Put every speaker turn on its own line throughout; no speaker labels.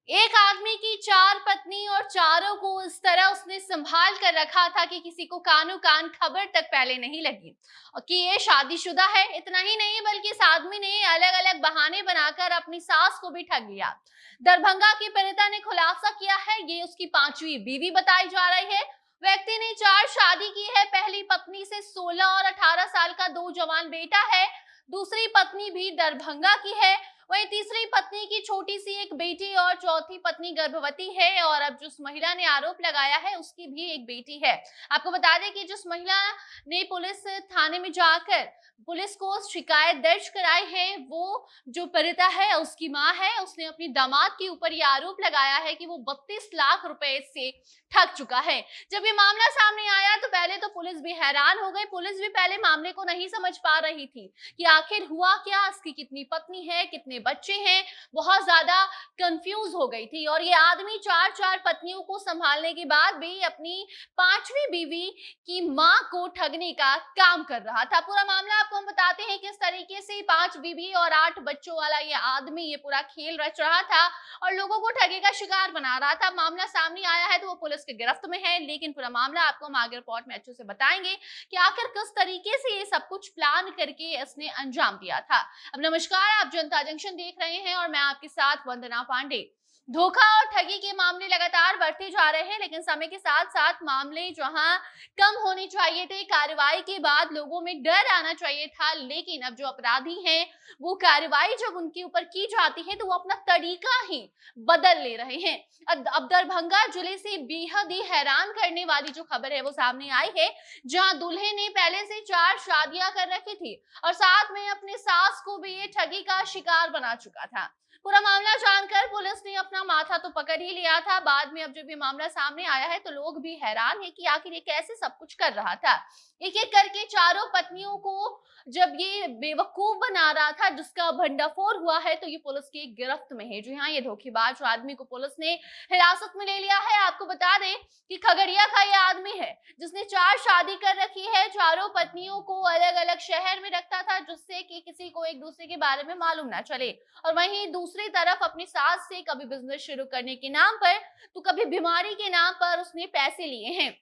एक आदमी की चार पत्नी और चारों को इस तरह उसने संभाल कर रखा था कि किसी को कानो कान खबर तक पहले नहीं लगी और कि ये शादीशुदा है। इतना ही नहीं बल्कि इस आदमी ने अलग अलग बहाने बनाकर अपनी सास को भी ठग लिया। दरभंगा की पीड़िता ने खुलासा किया है, ये उसकी पांचवी बीवी बताई जा रही है। व्यक्ति ने चार शादी की है। पहली पत्नी से 16 और 18 साल का दो जवान बेटा है। दूसरी पत्नी भी दरभंगा की है। वहीं तीसरी पत्नी की छोटी सी एक बेटी और चौथी पत्नी गर्भवती है और अब जिस महिला ने आरोप लगाया है उसकी भी एक बेटी है। आपको बता दें कि जिस महिला ने पुलिस थाने में जाकर पुलिस को शिकायत दर्ज कराई है, वो जो पीड़िता है उसकी मां है। उसने अपनी दामाद के ऊपर ये आरोप लगाया है कि वो 32 लाख रुपए से ठग चुका है। जब ये मामला सामने आया तो पहले तो पुलिस भी हैरान हो गई। पुलिस भी पहले मामले को नहीं समझ पा रही थी कि आखिर हुआ क्या, इसकी कितनी पत्नी है, कितने बच्चे हैं, बहुत ज्यादा कंफ्यूज हो गई थी। और ये आदमी चार चार पत्नियों को संभालने के बाद भी अपनी पांचवी बीवी की मां को ठगने का काम कर रहा था। पूरा मामला आपको हम बताते हैं किस तरीके से 5 बीवी और 8 बच्चों वाला ये आदमी ये पूरा खेल रच रहा था और लोगों को ठगी का शिकार बना रहा था। मामला सामने आया है तो वो पुलिस के गिरफ्त में है, लेकिन पूरा मामला आपको हम आगे रिपोर्ट में अच्छे से बताएंगे कि आखिर किस तरीके से ये सब कुछ प्लान करके इसने अंजाम दिया था। अब नमस्कार, आप जनता जंक्शन देख रहे हैं और मैं आपके साथ वंदना पांडे। धोखा और ठगी के मामले लगातार बढ़ते जा रहे हैं, लेकिन समय के साथ साथ मामले जहां कम होने चाहिए थे, कार्रवाई के बाद लोगों में डर आना चाहिए था, लेकिन अब जो अपराधी हैं वो कार्रवाई जब उनके ऊपर की जाती है तो वो अपना तरीका ही बदल ले रहे हैं। अब दरभंगा जिले से बेहद ही हैरान करने वाली जो खबर है वो सामने आई है, जहां दूल्हे ने पहले से 4 शादियां कर रखी थी और साथ में अपने सास को भी ये ठगी का शिकार बना चुका था। पूरा मामला जानकर पुलिस ने अपना माथा तो पकड़ ही लिया था। बाद में अब जब ये मामला सामने आया है तो लोग भी हैरान है कि आखिर ये कैसे सब कुछ कर रहा था। एक एक करके चारों पत्नियों को जब ये बेवकूफ बना रहा था, जिसका भंडाफोड़ हुआ है, तो ये पुलिस की गिरफ्त में है। जी हाँ, ये धोखेबाज आदमी को पुलिस ने हिरासत में ले लिया है। आपको बता दें कि खगड़िया का ये आदमी है जिसने 4 शादी कर रखी है। चारों पत्नियों को अलग अलग शहर में रखता था जिससे कि किसी को एक दूसरे के बारे में मालूम ना चले। और वहीं दूसरी तरफ अपनी सास से कभी बिजनेस शुरू करने के नाम पर तो कभी बीमारी के नाम पर उसने पैसे लिए हैं।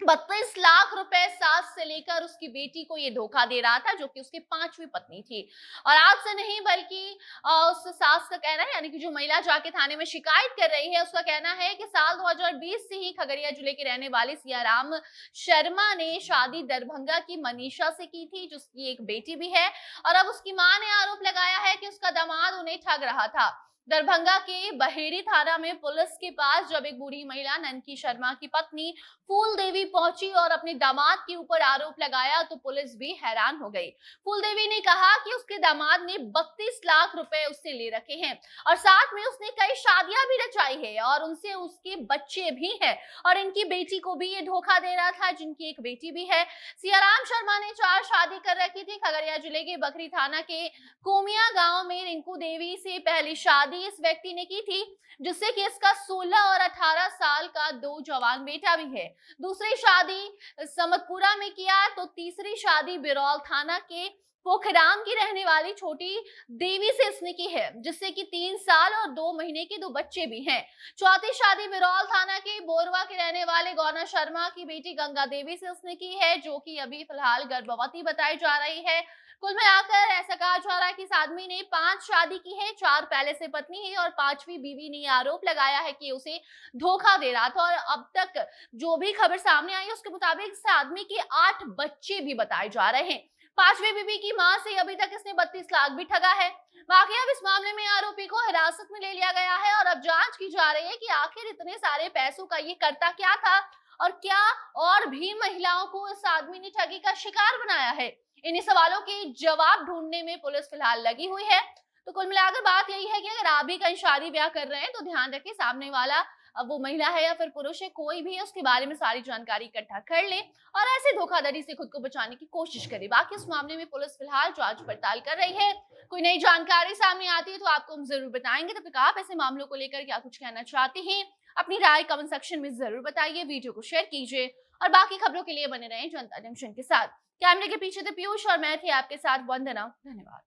32 लाख रुपए सास से लेकर उसकी बेटी को ये धोखा दे रहा था, जो कि उसकी पांचवी पत्नी थी। और आज से नहीं बल्कि उस सास का कहना है, यानी कि जो महिला जाके थाने में शिकायत कर रही है, उसका कहना है कि साल 2020 से ही खगड़िया जिले के रहने वाले सियाराम शर्मा ने शादी दरभंगा की मनीषा से की थी, जिसकी एक बेटी भी है। और अब उसकी मां ने आरोप लगाया है कि उसका दामाद उन्हें ठग रहा था। दरभंगा के बहेड़ी थाना में पुलिस के पास जब एक बूढ़ी महिला ननकी शर्मा की पत्नी फूल देवी पहुंची और अपने दामाद के ऊपर आरोप लगाया तो पुलिस भी हैरान हो गई। फूल देवी ने कहा कि उसके दामाद ने 32 लाख रुपए उससे ले रखे हैं और साथ में उसने कई शादियां भी रचाई है और उनसे उसके बच्चे भी हैं और इनकी बेटी को भी ये धोखा दे रहा था, जिनकी एक बेटी भी है। सियाराम शर्मा ने 4 शादी कर रखी थी। खगड़िया जिले के बखरी थाना के कोमिया गांव में रिंकू देवी से पहली शादी इस व्यक्ति ने की थी, जिससे कि इसका 16 और 18 साल का 2 जवान बेटा भी है। दूसरी शादी समतपुरा में किया तो तीसरी शादी बिरौल थाना के पोखराम की रहने वाली छोटी देवी से इसने की है, जिससे कि 3 साल और 2 महीने के 2 बच्चे भी हैं। चौथी शादी बिरौल थाना के बोरवा के रहने वाले गौना शर्मा की बेटी गंगा देवी से उसने की है, जो कि अभी फिलहाल गर्भवती बताई जा रही है। कुल मिलाकर ऐसा कहा जा रहा है कि इस आदमी ने 5 शादी की है, 4 पहले से पत्नी है और 5वीं बीवी ने आरोप लगाया है कि उसे धोखा दे रहा था। और अब तक जो भी खबर सामने आई है उसके मुताबिक इस आदमी के 8 बच्चे भी बताए जा रहे हैं। 5वीं बीवी की मां से अभी तक इसने 32 लाख भी ठगा है। बाकी अब इस मामले में आरोपी को हिरासत में ले लिया गया है और अब जांच की जा रही है कि आखिर इतने सारे पैसों का ये करता क्या था और क्या और भी महिलाओं को इस आदमी ने ठगी का शिकार बनाया है। इन्हीं सवालों के जवाब ढूंढने में पुलिस फिलहाल लगी हुई है। तो कुल मिलाकर बात यही है कि अगर आप भी कहीं शादी ब्याह कर रहे हैं तो ध्यान रखें सामने वाला अब वो महिला है या फिर पुरुष है, कोई भी है, उसके बारे में सारी जानकारी इकट्ठा कर ले और ऐसे धोखाधड़ी से खुद को बचाने की कोशिश करें। बाकी इस मामले में पुलिस फिलहाल जांच पड़ताल कर रही है। कोई नई जानकारी सामने आती है तो आपको हम जरूर बताएंगे। तब तक आप ऐसे मामलों को लेकर क्या कुछ कहना चाहते हैं, अपनी राय कमेंट सेक्शन में जरूर बताइए, वीडियो को शेयर कीजिए और बाकी खबरों के लिए बने रहें जनता जंक्शन के साथ। कैमरे के पीछे थे पीयूष और मैं थी आपके साथ वंदना। धन्यवाद।